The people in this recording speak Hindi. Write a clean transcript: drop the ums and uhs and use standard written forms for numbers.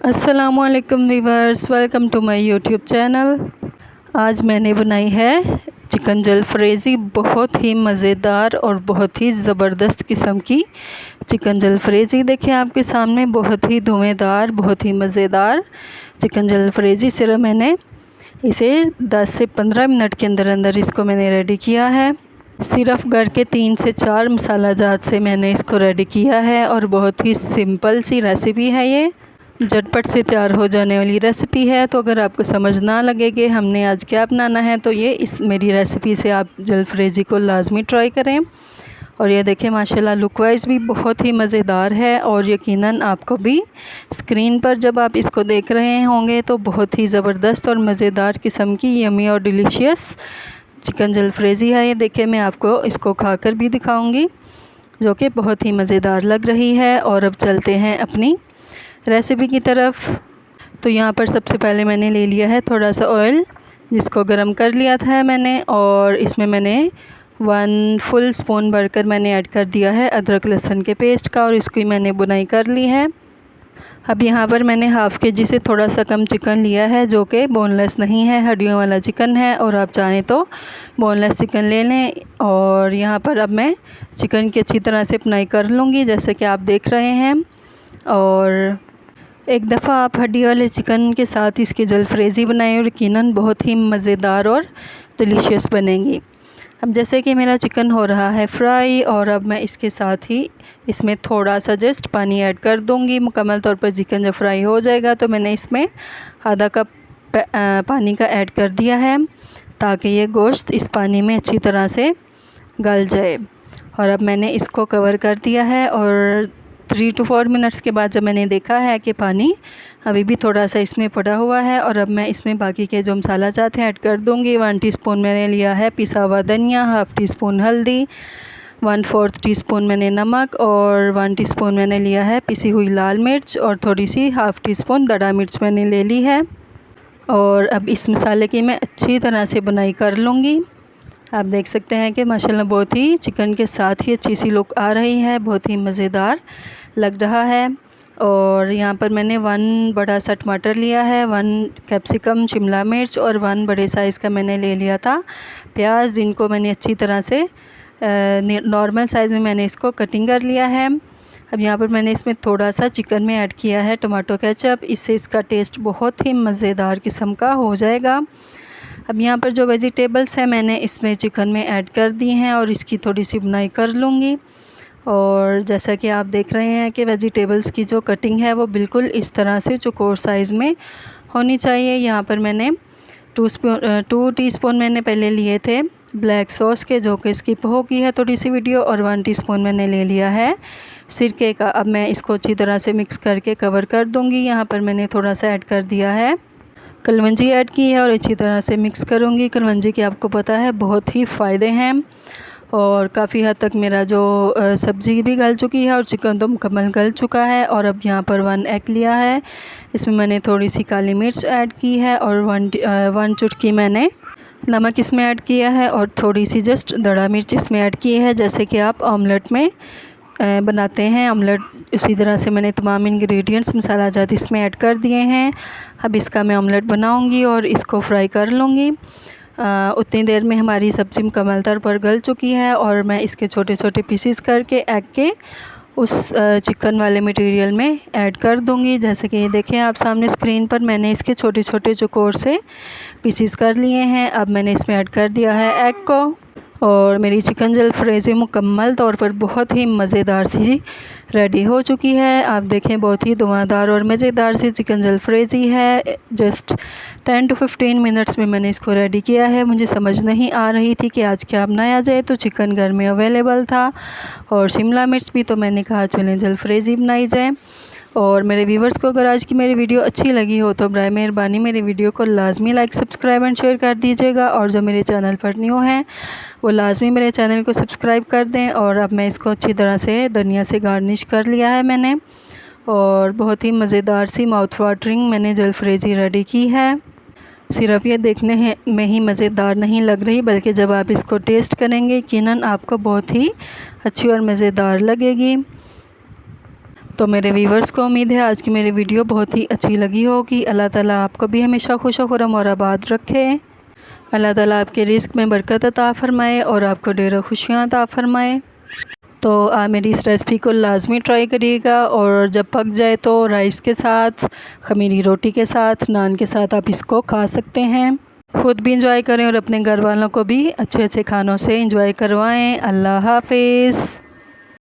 अस्सलामुअलैकुम viewers, welcome to my YouTube channel. आज मैंने बनाई है चिकन जलफ्रेज़ी। बहुत ही मज़ेदार और बहुत ही ज़बरदस्त किस्म की चिकन जलफ्रेज़ी। देखिए आपके सामने बहुत ही धुआंधार, बहुत ही मज़ेदार चिकन जलफ्रेज़ी। सिर्फ मैंने इसे 10 से 15 मिनट के अंदर अंदर इसको मैंने रेडी किया है। सिर्फ घर के 3 से 4 मसाला जात से मैंने इसको रेडी किया है और बहुत ही सिंपल सी रेसिपी है। ये झटपट से तैयार हो जाने वाली रेसिपी है। तो अगर आपको समझ ना लगे कि हमने आज क्या बनाना है, तो ये इस मेरी रेसिपी से आप जलफ्रेज़ी को लाजमी ट्राई करें। और ये देखें माशाल्लाह लुक वाइज भी बहुत ही मज़ेदार है और यकीनन आपको भी स्क्रीन पर जब आप इसको देख रहे होंगे तो बहुत ही ज़बरदस्त और मज़ेदार किस्म की यमी और डिलीशियस चिकन जलफ्रेज़ी है। ये देखें, मैं आपको इसको खाकर भी दिखाऊंगी जो कि बहुत ही मज़ेदार लग रही है। और अब चलते हैं अपनी रेसिपी की तरफ। तो यहाँ पर सबसे पहले मैंने ले लिया है थोड़ा सा ऑयल, जिसको गरम कर लिया था मैंने, और इसमें मैंने 1 फुल स्पून भरकर मैंने ऐड कर दिया है अदरक लहसुन के पेस्ट का, और इसकी मैंने बुनाई कर ली है। अब यहाँ पर मैंने हाफ़ केजी से थोड़ा सा कम चिकन लिया है जो कि बोनलेस नहीं है, हड्डियों वाला चिकन है। और आप चाहें तो बोनलेस चिकन ले लें। और यहाँ पर अब मैं चिकन की अच्छी तरह से बुनाई कर लूँगी जैसे कि आप देख रहे हैं। और एक दफ़ा आप हड्डी वाले चिकन के साथ इसकी जलफ्रेज़ी बनाएं और यकीनन बहुत ही मज़ेदार और डिलीशियस बनेंगी। अब जैसे कि मेरा चिकन हो रहा है फ्राई, और अब मैं इसके साथ ही इसमें थोड़ा सा जस्ट पानी ऐड कर दूंगी। मुकम्मल तौर पर चिकन जब फ्राई हो जाएगा तो मैंने इसमें आधा कप पानी का ऐड कर दिया है ताकि ये गोश्त इस पानी में अच्छी तरह से गल जाए। और अब मैंने इसको कवर कर दिया है और 3 to 4 मिनट्स के बाद जब मैंने देखा है कि पानी अभी भी थोड़ा सा इसमें पड़ा हुआ है, और अब मैं इसमें बाकी के जो मसाला जात हैं ऐड कर दूंगी। 1 टीस्पून मैंने लिया है पिसा हुआ धनिया, हाफ़ टी स्पून हल्दी, 1/4 टीस्पून मैंने नमक, और 1 टीस्पून मैंने लिया है पिसी हुई लाल मिर्च, और थोड़ी सी हाफ़ टी स्पून दड़ा मिर्च मैंने ले ली है। और अब इस मसाले की मैं अच्छी तरह से बुनाई कर लूँगी। आप देख सकते हैं कि माशाल्लाह बहुत ही चिकन के साथ ही अच्छी सी लुक आ रही है, बहुत ही मज़ेदार लग रहा है। और यहाँ पर मैंने 1 बड़ा सा टमाटर लिया है, 1 कैप्सिकम शिमला मिर्च, और 1 बड़े साइज़ का मैंने ले लिया था प्याज, जिनको मैंने अच्छी तरह से नॉर्मल साइज़ में मैंने इसको कटिंग कर लिया है। अब यहाँ पर मैंने इसमें थोड़ा सा चिकन में ऐड किया है टमाटो केचप, इससे इसका टेस्ट बहुत ही मज़ेदार किस्म का हो जाएगा। अब यहाँ पर जो वेजिटेबल्स हैं मैंने इसमें चिकन में ऐड कर दी हैं और इसकी थोड़ी सी बुनाई कर लूँगी। और जैसा कि आप देख रहे हैं कि वेजिटेबल्स की जो कटिंग है वो बिल्कुल इस तरह से चौकोर साइज़ में होनी चाहिए। यहाँ पर मैंने 2 टीस्पून मैंने पहले लिए थे ब्लैक सॉस के, जो कि स्किप हो गई है थोड़ी सी वीडियो, और 1 टीस्पून मैंने ले लिया है सिरके का। अब मैं इसको अच्छी तरह से मिक्स करके कवर कर दूँगी। यहाँ पर मैंने थोड़ा सा ऐड कर दिया है कलवंजी ऐड की है और अच्छी तरह से मिक्स करूँगी। कलवंजी के आपको पता है बहुत ही फ़ायदे हैं। और काफ़ी हद तक मेरा जो सब्ज़ी भी गल चुकी है और चिकन तो मुकम्मल गल चुका है। और अब यहाँ पर 1 एग लिया है, इसमें मैंने थोड़ी सी काली मिर्च ऐड की है, और 1 चुटकी मैंने नमक इसमें ऐड किया है, और थोड़ी सी जस्ट दड़ा मिर्च इसमें ऐड की है, जैसे कि आप ऑमलेट में बनाते हैं ऑमलेट, उसी तरह से मैंने तमाम इंग्रेडिएंट्स मसाला जात इसमें ऐड कर दिए हैं। अब इसका मैं ऑमलेट बनाऊंगी और इसको फ्राई कर लूँगी। उतनी देर में हमारी सब्ज़ी मुकम्मल तौर पर गल चुकी है, और मैं इसके छोटे छोटे पीसीस करके एग के उस चिकन वाले मटेरियल में ऐड कर दूंगी। जैसे कि ये देखें आप सामने स्क्रीन पर मैंने इसके छोटे छोटे चौकोर से पीसीस कर लिए हैं। अब मैंने इसमें ऐड कर दिया है एग को, और मेरी चिकन जलफ्रेज़ी मुकम्मल तौर पर बहुत ही मज़ेदार सी रेडी हो चुकी है। आप देखें बहुत ही धुआंधार और मज़ेदार सी चिकन जलफ्रेज़ी है। जस्ट 10 to 15 मिनट्स में मैंने इसको रेडी किया है। मुझे समझ नहीं आ रही थी कि आज क्या बनाया जाए, तो चिकन घर में अवेलेबल था और शिमला मिर्च भी, तो मैंने कहा चलें जलफ्रेज़ी बनाई जाए। और मेरे व्यूवर्स को अगर आज की मेरी वीडियो अच्छी लगी हो तो बराए मेहरबानी मेरी वीडियो को लाजमी लाइक, सब्सक्राइब एंड शेयर कर दीजिएगा। और जो मेरे चैनल पर न्यू हैं वो लाजमी मेरे चैनल को सब्सक्राइब कर दें। और अब मैं इसको अच्छी तरह से धनिया से गार्निश कर लिया है मैंने, और बहुत ही मज़ेदार सी माउथ वाटरिंग मैंने जलफ्रेज़ी रेडी की है। सिर्फ ये देखने में ही मज़ेदार नहीं लग रही, बल्कि जब आप इसको टेस्ट करेंगे यकीनन आपको बहुत ही अच्छी और मज़ेदार लगेगी। तो मेरे व्यूवर्स को उम्मीद है आज की मेरी वीडियो बहुत ही अच्छी लगी होगी। अल्लाह ताला आपको भी हमेशा खुश खुरम और आबाद रखे। अल्लाह ताला आपके रिस्क में बरकत अता फ़रमाए और आपको ढेरों खुशियाँ अता फ़रमाए। तो आप मेरी इस रेसिपी को लाजमी ट्राई करिएगा और जब पक जाए तो राइस के साथ, ख़मीरी रोटी के साथ, नान के साथ आप इसको खा सकते हैं। ख़ुद भी इंजॉय करें और अपने घर वालों को भी अच्छे अच्छे खानों से इंजॉय करवाएं। अल्लाह हाफ़िज़।